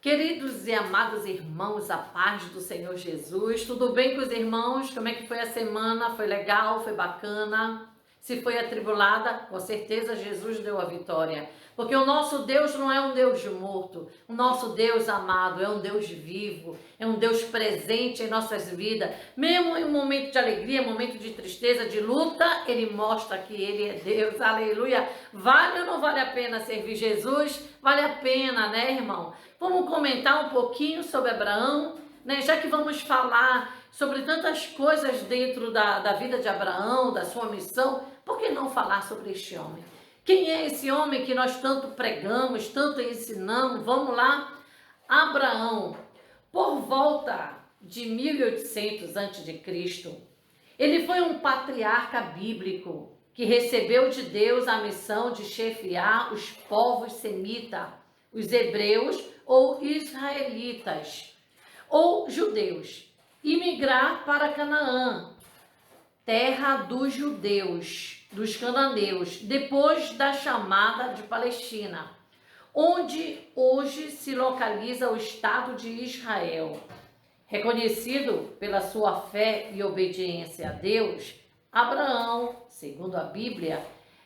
Queridos e amados irmãos, a paz do Senhor Jesus, tudo bem com os irmãos? Como é que foi a semana? Foi legal? Foi bacana? Se foi atribulada, com certeza Jesus deu a vitória. Porque o nosso Deus não é um Deus morto. O nosso Deus amado é um Deus vivo, é um Deus presente em nossas vidas. Mesmo em um momento de alegria, momento de tristeza, de luta, Ele mostra que Ele é Deus. Aleluia! Vale ou não vale a pena servir Jesus? Vale a pena, né, irmão? Vamos comentar um pouquinho sobre Abraão, né? Já que vamos falar sobre tantas coisas dentro da vida de Abraão, da sua missão, por que não falar sobre este homem? Quem é esse homem que nós tanto pregamos, tanto ensinamos? Vamos lá. Abraão, por volta de 1800 a.C., ele foi um patriarca bíblico que recebeu de Deus a missão de chefiar os povos semitas, os hebreus ou israelitas, ou judeus, e migrar para Canaã, terra dos judeus, dos cananeus, depois da chamada de Palestina, onde hoje se localiza o Estado de Israel. Reconhecido pela sua fé e obediência a Deus, Abraão, segundo a Bíblia,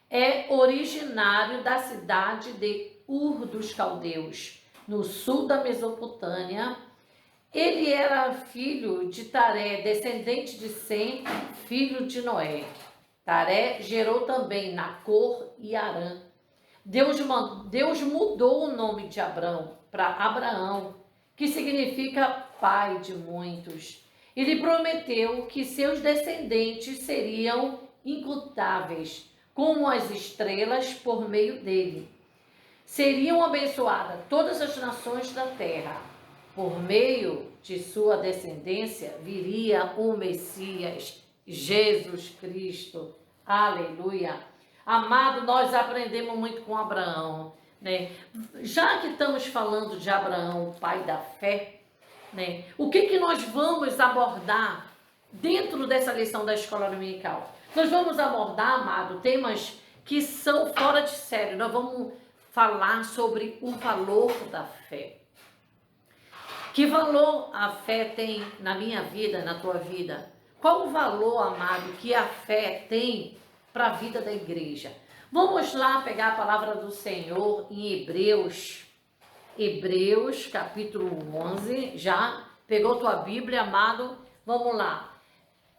é originário da cidade de Ur dos Caldeus, no sul da Mesopotâmia. Ele era filho de Taré, descendente de Sem, filho de Noé. Taré gerou também Nacor e Harã. Deus mudou o nome de Abrão para Abraão, que significa pai de muitos. Ele prometeu que seus descendentes seriam incontáveis, como as estrelas por meio dele. Seriam abençoadas todas as nações da terra. Por meio de sua descendência viria o Messias, Jesus Cristo. Aleluia! Amado, nós aprendemos muito com Abraão, né? Já que estamos falando de Abraão, o pai da fé, né? O que nós vamos abordar dentro dessa lição da escola dominical? Nós vamos abordar, amado, temas que são fora de série. Nós vamos falar sobre o valor da fé. Que valor a fé tem na minha vida, na tua vida? Qual o valor, amado, que a fé tem para a vida da igreja? Vamos lá pegar a palavra do Senhor em Hebreus capítulo 11. Já pegou tua Bíblia, amado? Vamos lá.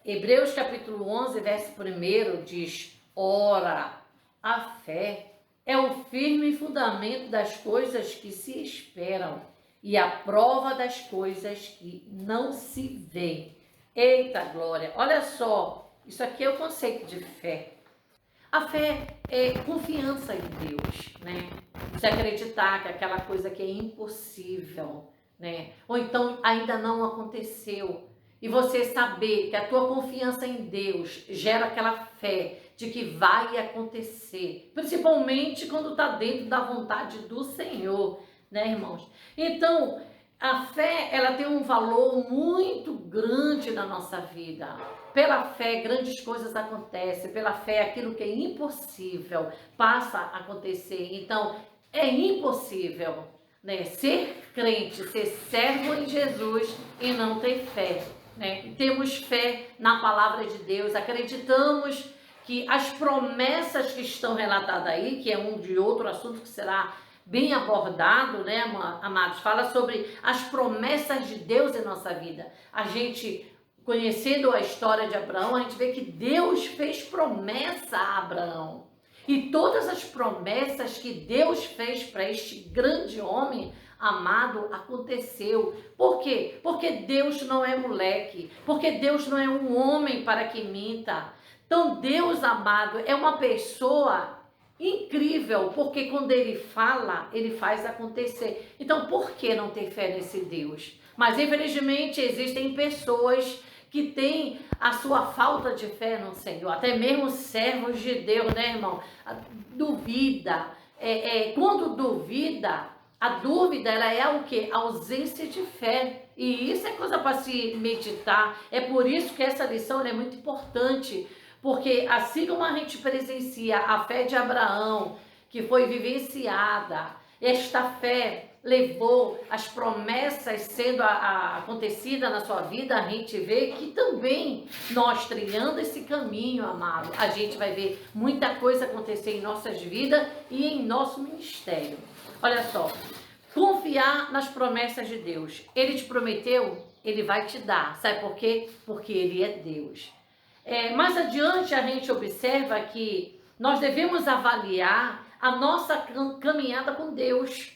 Hebreus capítulo 11, verso 1 diz: Ora, a fé é o firme fundamento das coisas que se esperam e a prova das coisas que não se veem. Eita glória! Olha só, isso aqui é o conceito de fé. A fé é confiança em Deus, né? Você acreditar que aquela coisa que é impossível, né? Ou então ainda não aconteceu. E você saber que a tua confiança em Deus gera aquela fé de que vai acontecer. Principalmente quando está dentro da vontade do Senhor, né, irmãos? Então, a fé, ela tem um valor muito grande na nossa vida. Pela fé, grandes coisas acontecem. Pela fé, aquilo que é impossível passa a acontecer. Então, é impossível, né, ser crente, ser servo em Jesus e não ter fé, né? Temos fé na palavra de Deus, acreditamos que as promessas que estão relatadas aí, que é um de outro assunto que será bem abordado, né, amados? Fala sobre as promessas de Deus em nossa vida. A gente, conhecendo a história de Abraão, a gente vê que Deus fez promessa a Abraão. E todas as promessas que Deus fez para este grande homem amado aconteceu. Por quê? Porque Deus não é moleque. Porque Deus não é um homem para que minta. Então Deus, amado, é uma pessoa incrível, porque quando ele fala, ele faz acontecer. Então, por que não ter fé nesse Deus? Mas, infelizmente, existem pessoas que têm a sua falta de fé no Senhor, até mesmo servos de Deus, né, irmão? Duvida. Quando duvida, a dúvida, ela é o quê? A ausência de fé. E isso é coisa para se meditar. É por isso que essa lição é muito importante. Porque assim como a gente presencia a fé de Abraão, que foi vivenciada, esta fé levou as promessas sendo acontecida na sua vida, a gente vê que também nós trilhando esse caminho, amado, a gente vai ver muita coisa acontecer em nossas vidas e em nosso ministério. Olha só, confiar nas promessas de Deus. Ele te prometeu, ele vai te dar. Sabe por quê? Porque ele é Deus. Mais adiante a gente observa que nós devemos avaliar a nossa caminhada com Deus.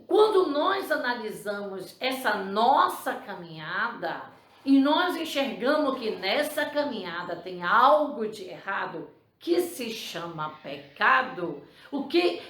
Quando nós analisamos essa nossa caminhada e nós enxergamos que nessa caminhada tem algo de errado que se chama pecado,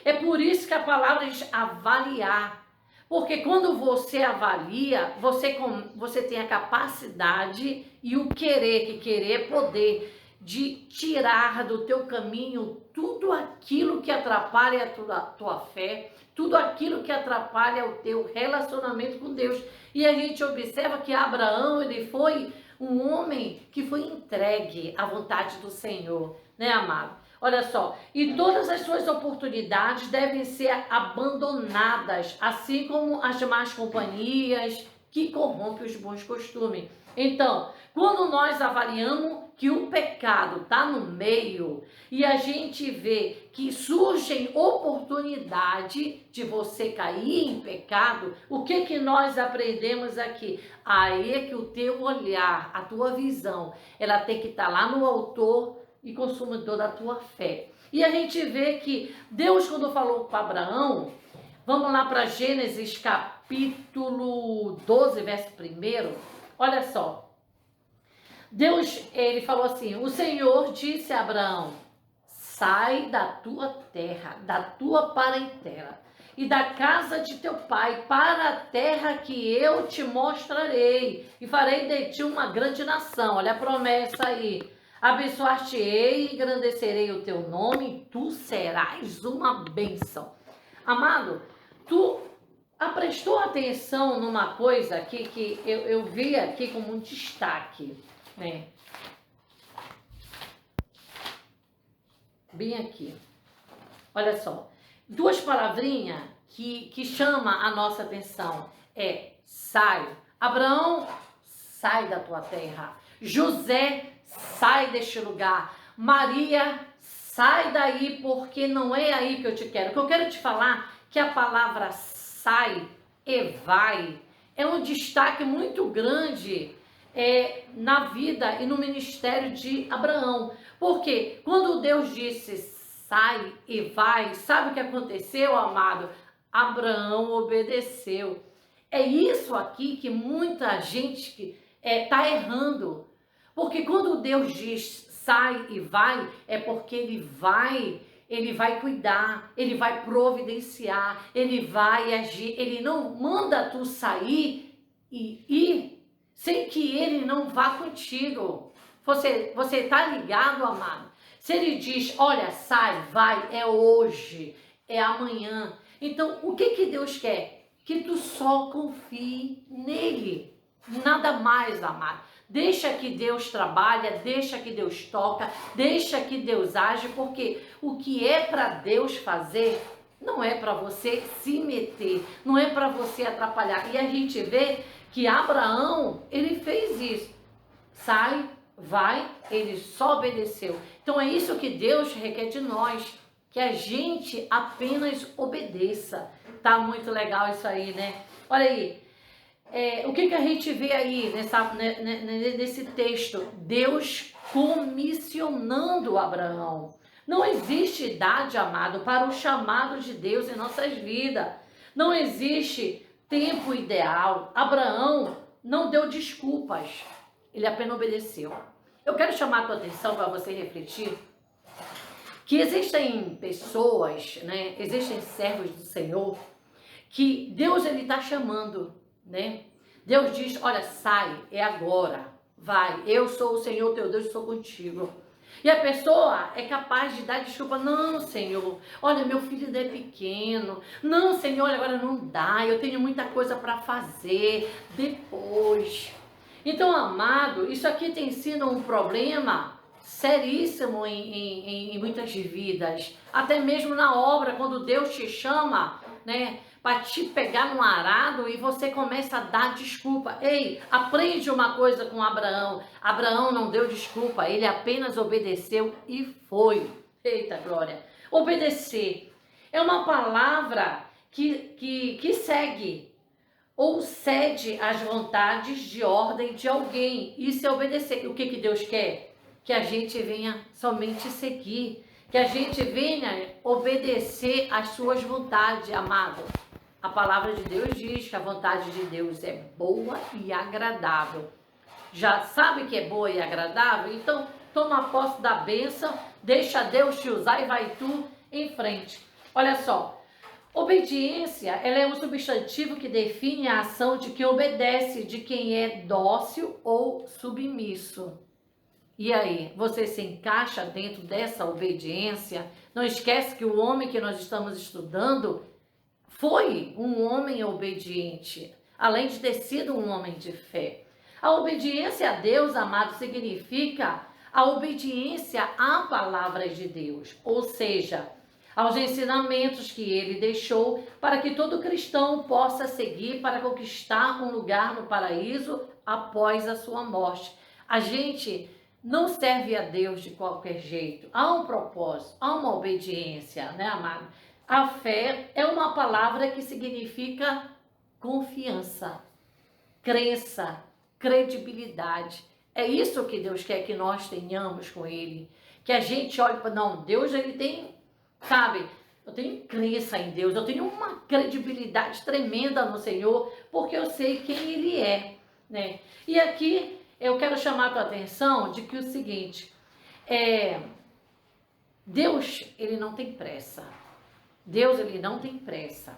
é por isso que a palavra diz avaliar. Porque quando você avalia, você tem a capacidade e o querer, que querer é poder, de tirar do teu caminho tudo aquilo que atrapalha a tua fé, tudo aquilo que atrapalha o teu relacionamento com Deus. E a gente observa que Abraão, ele foi um homem que foi entregue à vontade do Senhor, né, amado? Olha só, e todas as suas oportunidades devem ser abandonadas, assim como as más companhias que corrompem os bons costumes. Então, quando nós avaliamos que o pecado está no meio e a gente vê que surgem oportunidade de você cair em pecado, o que nós aprendemos aqui? Aí é que o teu olhar, a tua visão, ela tem que estar lá no autor e consumidor da tua fé. E a gente vê que Deus, quando falou com Abraão, vamos lá para Gênesis capítulo 12, verso 1, olha só. Deus, ele falou assim, o Senhor disse a Abraão, sai da tua terra, da tua parentela e da casa de teu pai para a terra que eu te mostrarei e farei de ti uma grande nação. Olha a promessa aí. Abençoar-te-ei e engrandecerei o teu nome, e tu serás uma bênção. Amado, tu prestou atenção numa coisa aqui que eu vi aqui como um destaque, né? Bem aqui. Olha só, duas palavrinhas que chama a nossa atenção é sai. Abraão, sai da tua terra. José, sai deste lugar. Maria, sai daí, porque não é aí que eu te quero. O que eu quero te falar que a palavra sai e vai é um destaque muito grande na vida e no ministério de Abraão. Porque quando Deus disse sai e vai, sabe o que aconteceu, amado? Abraão obedeceu. É isso aqui que muita gente está errando. Porque quando Deus diz sai e vai, é porque ele vai cuidar, ele vai providenciar, ele vai agir. Ele não manda tu sair e ir sem que ele não vá contigo. Você está ligado, amado? Se ele diz, olha, sai, vai, é hoje, é amanhã. Então, o que Deus quer? Que tu só confie nele. Nada mais, amado. Deixa que Deus trabalha, deixa que Deus toca, deixa que Deus age, porque o que é para Deus fazer não é para você se meter, não é para você atrapalhar. E a gente vê que Abraão, ele fez isso. Sai, vai, ele só obedeceu. Então é isso que Deus requer de nós, que a gente apenas obedeça. Tá muito legal isso aí, né? Olha aí. O que a gente vê aí nesse texto? Deus comissionando Abraão. Não existe idade, amado, para o chamado de Deus em nossas vidas. Não existe tempo ideal. Abraão não deu desculpas. Ele apenas obedeceu. Eu quero chamar a tua atenção para você refletir que existem pessoas, né? Existem servos do Senhor que Deus ele está chamando, né? Deus diz, olha, sai, é agora, vai, eu sou o Senhor teu Deus, estou contigo. E a pessoa é capaz de dar desculpa, não, Senhor, olha, meu filho ainda é pequeno, não, Senhor, olha, agora não dá, eu tenho muita coisa para fazer depois. Então, amado, isso aqui tem sido um problema seríssimo em muitas vidas, até mesmo na obra, quando Deus te chama, né, para te pegar no arado e você começa a dar desculpa. Ei, aprende uma coisa com Abraão. Abraão não deu desculpa, ele apenas obedeceu e foi. Eita glória! Obedecer é uma palavra que segue ou cede às vontades de ordem de alguém. Isso é obedecer. O que Deus quer? Que a gente venha somente seguir, que a gente venha obedecer às suas vontades, amado. A palavra de Deus diz que a vontade de Deus é boa e agradável. Já sabe que é boa e agradável? Então, toma posse da bênção, deixa Deus te usar e vai tu em frente. Olha só, obediência, ela é um substantivo que define a ação de quem obedece, de quem é dócil ou submisso. E aí, você se encaixa dentro dessa obediência? Não esquece que o homem que nós estamos estudando foi um homem obediente, além de ter sido um homem de fé. A obediência a Deus, amado, significa a obediência à palavra de Deus, ou seja, aos ensinamentos que ele deixou para que todo cristão possa seguir para conquistar um lugar no paraíso após a sua morte. A gente não serve a Deus de qualquer jeito. Há um propósito, há uma obediência, né, amado? A fé é uma palavra que significa confiança, crença, credibilidade. É isso que Deus quer que nós tenhamos com Ele. Que a gente olhe para... Não, Deus, Ele tem... Sabe, eu tenho crença em Deus, eu tenho uma credibilidade tremenda no Senhor, porque eu sei quem Ele é, né? E aqui eu quero chamar a tua atenção de que o seguinte, Deus, Ele não tem pressa. Deus, Ele não tem pressa.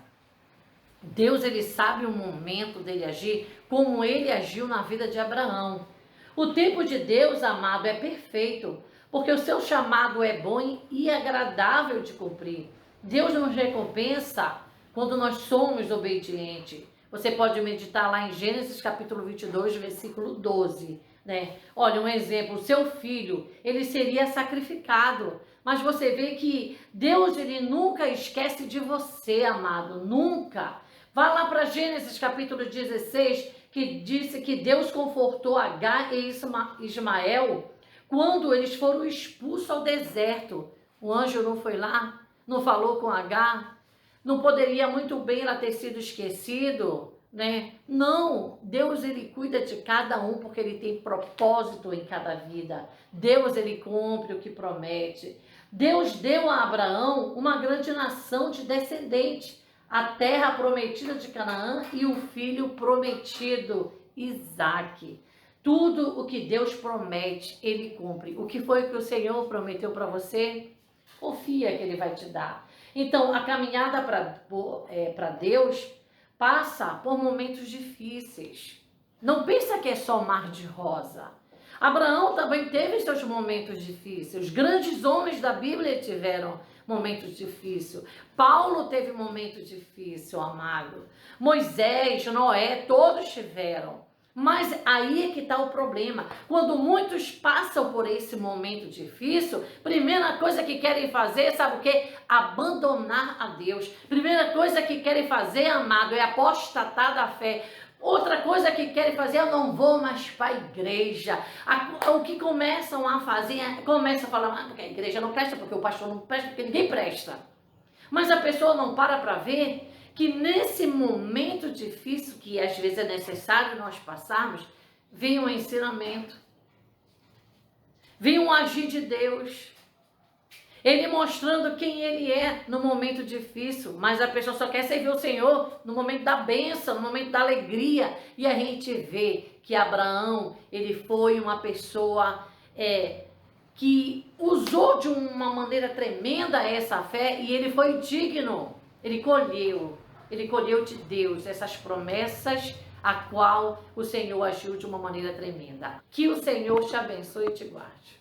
Deus, Ele sabe o momento dele agir, como Ele agiu na vida de Abraão. O tempo de Deus, amado, é perfeito, porque o seu chamado é bom e agradável de cumprir. Deus nos recompensa quando nós somos obedientes. Você pode meditar lá em Gênesis capítulo 22, versículo 12, né? Olha, um exemplo, o seu filho, ele seria sacrificado, mas você vê que Deus, ele nunca esquece de você, amado, nunca. Vá lá para Gênesis capítulo 16, que disse que Deus confortou Agar e Ismael quando eles foram expulsos ao deserto. O anjo não foi lá, não falou com Agar, não poderia muito bem ela ter sido esquecido, né? Não, Deus, ele cuida de cada um porque ele tem propósito em cada vida. Deus, ele cumpre o que promete. Deus deu a Abraão uma grande nação de descendentes, a terra prometida de Canaã e o filho prometido, Isaque. Tudo o que Deus promete, ele cumpre. O que foi que o Senhor prometeu para você? Confia que ele vai te dar. Então, a caminhada para Deus passa por momentos difíceis. Não pensa que é só mar de rosa. Abraão também teve seus momentos difíceis. Os grandes homens da Bíblia tiveram momentos difíceis. Paulo teve momentos difíceis, amado. Moisés, Noé, todos tiveram. Mas aí é que está o problema. Quando muitos passam por esse momento difícil, primeira coisa que querem fazer, sabe o quê? Abandonar a Deus. Primeira coisa que querem fazer, amado, é apostatar da fé. Outra coisa que querem fazer, eu não vou mais para a igreja. O que começam a fazer, começam a falar, porque a igreja não presta, porque o pastor não presta, porque ninguém presta. Mas a pessoa não para ver que nesse momento difícil, que às vezes é necessário nós passarmos, vem um ensinamento, vem um agir de Deus, ele mostrando quem ele é no momento difícil, mas a pessoa só quer servir o Senhor no momento da bênção, no momento da alegria, e a gente vê que Abraão, ele foi uma pessoa que usou de uma maneira tremenda essa fé, e ele foi digno, ele colheu de Deus essas promessas a qual o Senhor agiu de uma maneira tremenda. Que o Senhor te abençoe e te guarde.